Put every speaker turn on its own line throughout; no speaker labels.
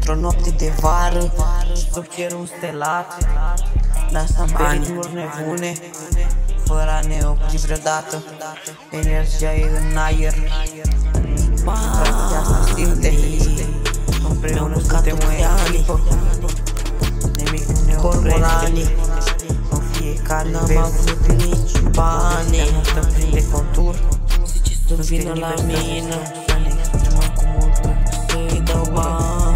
Într-o noapte de vară, sub cerul stelat, dansam pe ritmuri nebune, fără a ne opri vreodată. Energia e în aer, frate, asta simte. Împreună suntem o echipă, nimic nu ne oprește. În fiecare
n-am avut nici bani,
noastră plin de contur.
să vină la mine, să-i dau bani,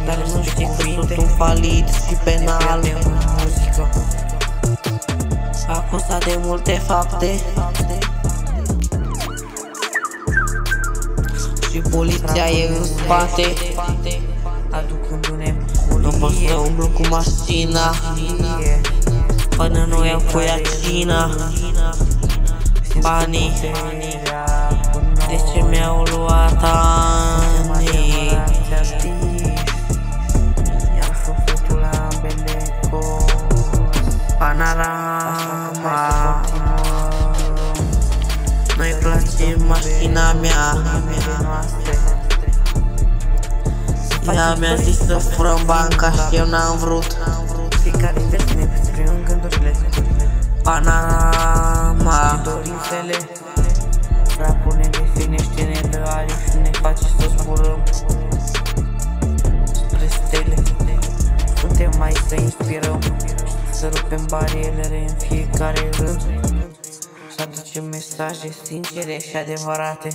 dar nu știi că sunt un falit și penal. Acuzat de multe fapte și poliția e în spate.
Aducându-ne
Nu pot să umblu cu mașina până nu iau cu ea cina. Banii, de ce mi-au luat anii?
Iar sufletul la ambele
Panorama, nu-i place mașina mea. Ea mi-a zis să furăm banca și eu n-am vrut.
Fiecare vers ne exprimăm gândurile,
Panorama,
dorințele. Rapul ne definește, ne dă aripi și ne face să zburăm spre stele. Suntem aici să inspirăm, să rupem barierele în fiecare rând, să aducem mesaje sincere și adevărate.